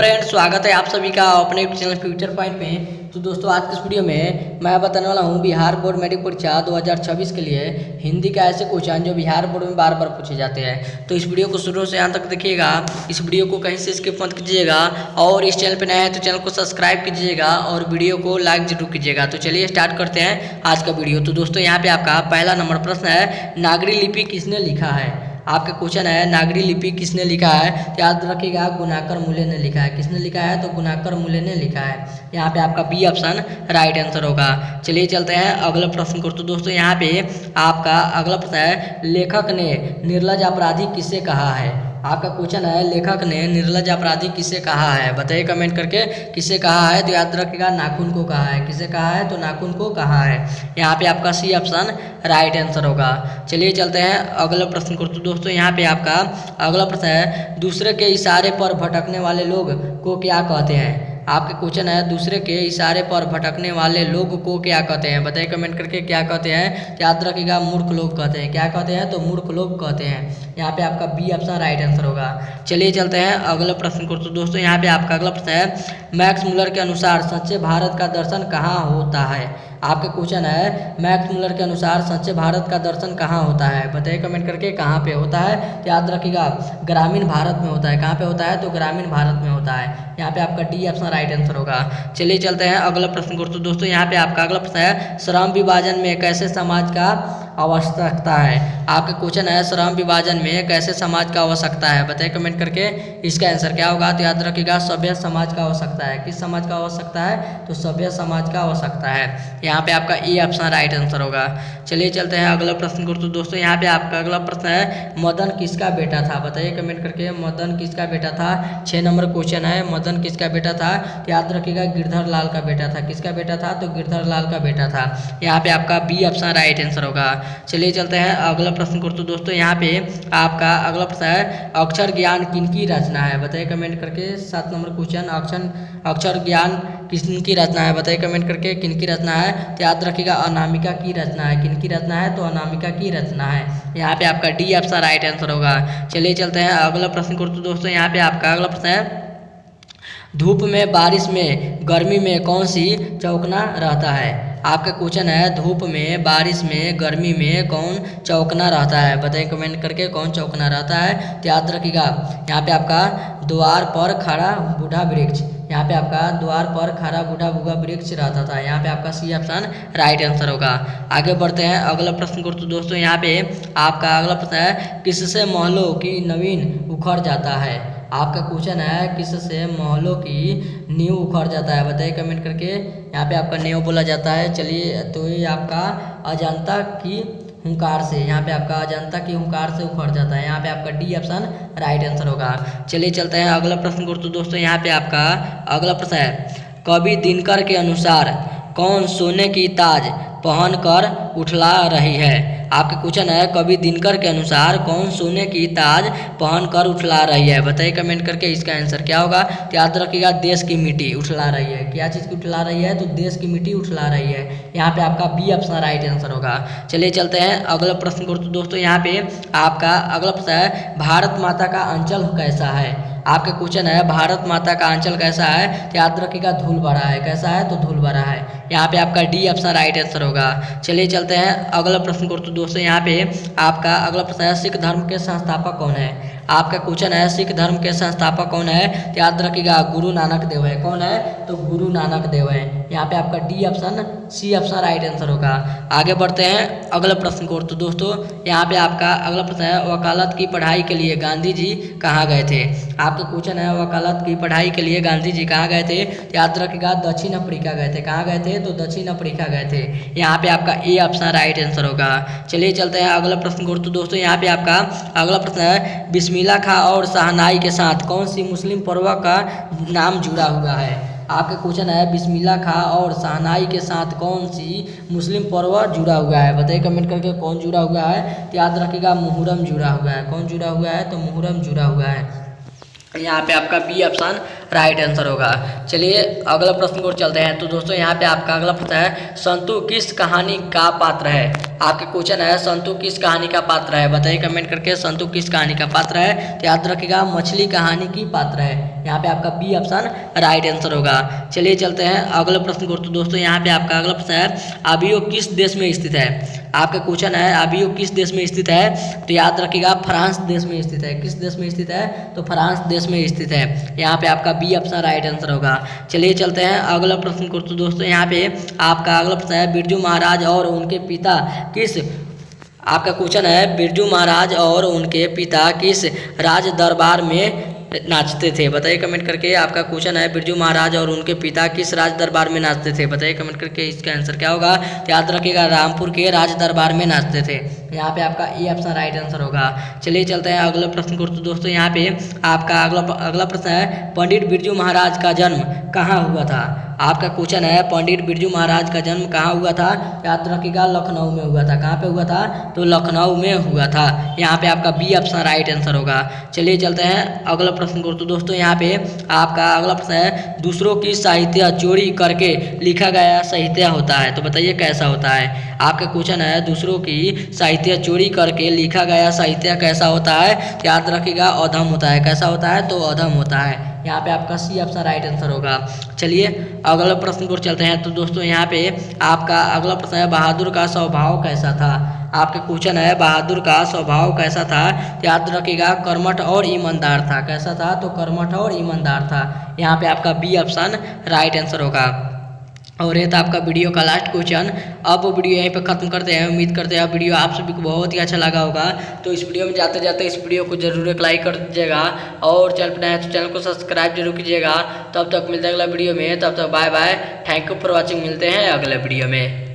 Friend, स्वागत है आप सभी का अपने चैनल फ्यूचर पॉइंट में। तो दोस्तों, आज के इस वीडियो में मैं बताने वाला हूं बिहार बोर्ड मैट्रिक परीक्षा 2026 के लिए हिंदी का ऐसे क्वेश्चन जो बिहार बोर्ड में बार बार पूछे जाते हैं। तो इस वीडियो को शुरू से अंत तक देखिएगा। इस वीडियो को कहीं से स्किप मत कीजिएगा और इस चैनल पर नया है तो चैनल को सब्सक्राइब कीजिएगा और वीडियो को लाइक जरूर कीजिएगा। तो चलिए स्टार्ट करते हैं आज का वीडियो। तो दोस्तों, यहाँ पे आपका पहला नंबर प्रश्न है, नागरी लिपि किसने लिखा है। आपका क्वेश्चन है, नागरी लिपि किसने लिखा है। तो याद रखिएगा, गुणाकर मूल्य ने लिखा है। किसने लिखा है? तो गुणाकर मूल्य ने लिखा है। यहाँ पे आपका बी ऑप्शन राइट आंसर होगा। चलिए चलते हैं अगला प्रश्न को। तो दोस्तों, यहाँ पे आपका अगला प्रश्न है, लेखक ने निर्लज अपराधी किसे कहा है। आपका क्वेश्चन है, लेखक ने निर्लज अपराधी किसे कहा है। बताइए कमेंट करके किसे कहा है। तो याद रखिएगा, नाखून को कहा है। किसे कहा है? तो नाखून को कहा है। यहाँ पे आपका सी ऑप्शन राइट आंसर होगा। चलिए चलते हैं अगला प्रश्न को। तो दोस्तों, यहाँ पे आपका अगला प्रश्न है, दूसरे के इशारे पर भटकने वाले लोग को क्या कहते हैं। आपके क्वेश्चन है, दूसरे के इशारे पर भटकने वाले लोग को क्या कहते हैं। बताइए कमेंट करके क्या कहते हैं। याद रखिएगा, मूर्ख लोग कहते हैं। क्या कहते हैं? तो मूर्ख लोग कहते हैं। यहाँ पे आपका बी ऑप्शन राइट आंसर होगा। चलिए चलते हैं अगला प्रश्न को। तो दोस्तों, यहाँ पे आपका अगला प्रश्न है, मैक्स मुलर के अनुसार सच्चे भारत का दर्शन कहाँ होता है। आपका क्वेश्चन है, मैक्स मुलर के अनुसार सच्चे भारत का दर्शन कहाँ होता है। बताइए कमेंट करके कहाँ पे होता है। तो याद रखिएगा, ग्रामीण भारत में होता है। कहाँ पे होता है? तो ग्रामीण भारत में होता है। यहाँ पे आपका डी ऑप्शन राइट आंसर होगा। चलिए चलते हैं अगला प्रश्न को। तो दोस्तों, यहाँ पे आपका अगला प्रश्न है, श्रम विभाजन में कैसे समाज का आवश्यकता है। आपका क्वेश्चन है, श्रम विभाजन में कैसे समाज का आवश्यकता है। बताइए कमेंट करके इसका आंसर क्या होगा। तो याद रखिएगा, सभ्य समाज का आवश्यकता है। किस समाज का आवश्यकता है? तो सभ्य समाज का आवश्यकता है। यहाँ पे आपका ए ऑप्शन राइट आंसर होगा। चलिए चलते हैं अगला प्रश्न को। तो दोस्तों, यहाँ पे आपका अगला प्रश्न है, मदन किसका बेटा था। बताइए कमेंट करके, मदन किसका बेटा था। 6 नंबर क्वेश्चन है, मदन किसका बेटा था। तो याद रखिएगा, गिरधर लाल का बेटा था। किसका बेटा था? तो गिरधर लाल का बेटा था। यहाँ पे आपका बी ऑप्शन राइट आंसर होगा। चलिए चलते हैं अगला प्रश्न को। तो दोस्तों, यहाँ पे आपका अगला प्रश्न है, अक्षर ज्ञान किनकी रचना है। बताइए कमेंट करके। 7 नंबर क्वेश्चन, अक्षर ज्ञान किसकी रचना है। बताइए कमेंट करके किनकी रचना है। तो याद रखिएगा, अनामिका की रचना है। किनकी रचना है? तो अनामिका की रचना है। यहाँ पे आपका डी ऑप्शन राइट आंसर होगा। चलिए चलते हैं अगला प्रश्न को। तो दोस्तों, यहाँ पे आपका अगला प्रश्न है, धूप में, बारिश में, गर्मी में कौन सी चौकना रहता है। आपका क्वेश्चन है, धूप में, बारिश में, गर्मी में कौन चौकना रहता है। बताइए कमेंट करके कौन चौकना रहता है। तो याद रखिएगा, यहाँ पे आपका द्वार पर खड़ा बूढ़ा वृक्ष। यहाँ पे आपका द्वार पर खड़ा बूढ़ा वृक्ष रहता था। यहाँ पे आपका सी ऑप्शन राइट आंसर होगा। आगे बढ़ते हैं अगला प्रश्न को। तो दोस्तों, यहाँ पे आपका अगला प्रश्न है, किससे महलों की नवीन उखड़ जाता है। आपका क्वेश्चन है, किससे महलों की नींव उखड़ जाता है। बताइए कमेंट करके। यहाँ पे आपका नींव बोला जाता है। चलिए, तो ये आपका अजंता की हुंकार से। यहाँ पे आपका अजंता की हुंकार से उखड़ जाता है। यहाँ पे आपका डी ऑप्शन राइट आंसर होगा। चलिए चलते हैं अगला प्रश्न को। तो दोस्तों, यहाँ पे आपका अगला प्रश्न है, कवि दिनकर के अनुसार कौन सोने की ताज पहनकर उठला रही है। आपके क्वेश्चन है, कवि दिनकर के अनुसार कौन सोने की ताज पहनकर उठला रही है। बताइए कमेंट करके इसका आंसर क्या होगा। तो याद रखिएगा, देश की मिट्टी उठला रही है। क्या चीज़ की उठला रही है? तो देश की मिट्टी उठला रही है। यहाँ पे आपका बी ऑप्शन राइट आंसर होगा। चलिए चलते हैं अगला प्रश्न को। तो दोस्तों, यहाँ पे आपका अगला प्रश्न है, भारत माता का अंचल कैसा है। आपके क्वेश्चन है, भारत माता का अंचल कैसा है। तो याद रखिएगा, धूल भरा है। कैसा है? तो धूल भरा है। यहाँ पे आपका डी ऑप्शन राइट आंसर होगा। चलिए चलते हैं अगला प्रश्न को। तो दोस्तों, यहाँ पे आपका अगला प्रश्न है, सिख धर्म के संस्थापक कौन है। आपका क्वेश्चन है, सिख धर्म के संस्थापक कौन है। तो याद रखिएगा, गुरु नानक देव है। कौन है? तो गुरु नानक देव है। यहाँ पे आपका D option C option right answer होगा। आगे बढ़ते हैं अगला प्रश्न को। तो दोस्तों, यहाँ पे आपका अगला प्रश्न है, वकालत की पढ़ाई के लिए गांधी जी कहाँ गए थे। आपका क्वेश्चन है, वकालत की पढ़ाई के लिए गांधी जी कहाँ गए थे। तो याद रखिएगा, दक्षिण अफ्रीका गए थे। कहाँ गए थे? तो दक्षिण अफ्रीका गए थे। यहाँ पे आपका ए ऑप्शन राइट आंसर होगा। चलिए चलते हैं अगला प्रश्न को। तो दोस्तों, यहाँ पे आपका अगला प्रश्न है, बिस्मिल्लाह खां और शहनाई के साथ कौन सी मुस्लिम पर्व का नाम जुड़ा हुआ है। आपका क्वेश्चन है, बिस्मिल्लाह खां और शहनाई के साथ कौन सी मुस्लिम पर्व जुड़ा हुआ है। बताइए कमेंट करके कौन जुड़ा हुआ है। तो याद रखिएगा, मुहर्रम जुड़ा हुआ है। कौन जुड़ा हुआ है? तो मुहर्रम जुड़ा हुआ है। यहाँ पे आपका बी ऑप्शन राइट आंसर होगा। चलिए अगला प्रश्न को चलते हैं। तो दोस्तों यहाँ पे आपका अगला प्रश्न है, संतु किस कहानी का पात्र है? आपके क्वेश्चन है संतु किस कहानी का पात्र है, बताइए कमेंट करके संतु किस कहानी का पात्र है। तो याद रखिएगा मछली कहानी की पात्र है। यहाँ पे आपका बी ऑप्शन राइट आंसर होगा। चलिए चलते हैं अगले प्रश्न को। तो दोस्तों यहाँ पे आपका अगला प्रश्न है, अभियोग किस देश में स्थित है? आपका क्वेश्चन है अभियोग किस देश में स्थित है? तो याद रखिएगा फ्रांस देश में स्थित है। किस देश में स्थित है? तो फ्रांस देश में स्थित है। यहाँ पे आपका बी ऑप्शन राइट आंसर होगा। चलिए चलते हैं अगला प्रश्न को। तो दोस्तों यहाँ पे आपका अगला प्रश्न है, बिरजू महाराज और उनके पिता किस, आपका क्वेश्चन है बिरजू महाराज और उनके पिता किस राज दरबार में नाचते थे? बताइए कमेंट करके। आपका क्वेश्चन है बिरजू महाराज और उनके पिता किस राज दरबार में नाचते थे? बताइए कमेंट करके इसका आंसर क्या होगा। तो याद रखिएगा रामपुर के राज दरबार में नाचते थे। यहाँ पे आपका ए ऑप्शन राइट आंसर होगा। चलिए चलते हैं अगले प्रश्न को। तो दोस्तों यहाँ पे आपका अगला प्रश्न है, पंडित बिरजू महाराज का जन्म कहाँ हुआ था? आपका क्वेश्चन है पंडित बिरजू महाराज का जन्म कहाँ हुआ था? याद रखिएगा लखनऊ में हुआ था। कहाँ पे हुआ था? तो लखनऊ में हुआ था। यहाँ पे आपका बी ऑप्शन राइट आंसर होगा। चलिए चलते हैं अगला प्रश्न को। तो दोस्तों यहाँ पे आपका अगला प्रश्न है, दूसरों की साहित्य चोरी करके लिखा गया साहित्य होता है, तो बताइए कैसा होता है? आपका क्वेश्चन है दूसरों की साहित्य चोरी करके लिखा गया साहित्य कैसा होता है? याद रखिएगा अधम होता है। कैसा होता है? तो अधम होता है। यहाँ पे आपका सी ऑप्शन राइट आंसर होगा। चलिए अगला प्रश्न को चलते हैं। तो दोस्तों यहाँ पे आपका अगला प्रश्न है, बहादुर का स्वभाव कैसा था? आपका क्वेश्चन है बहादुर का स्वभाव कैसा था? याद रखिएगा कर्मठ और ईमानदार था। कैसा था? तो कर्मठ और ईमानदार था। यहाँ पे आपका बी ऑप्शन राइट आंसर होगा। और ये था आपका वीडियो का लास्ट क्वेश्चन। अब वीडियो यहीं पे खत्म करते हैं। उम्मीद करते हैं वीडियो आप सभी को बहुत ही अच्छा लगा होगा। तो इस वीडियो में जाते जाते इस वीडियो को जरूर एक लाइक कर दीजिएगा और चैनल पर नया है तो चैनल को सब्सक्राइब जरूर कीजिएगा। तब तक मिलते हैं अगला वीडियो में। तब तक bye bye, thank you for watching. मिलते हैं अगले वीडियो में।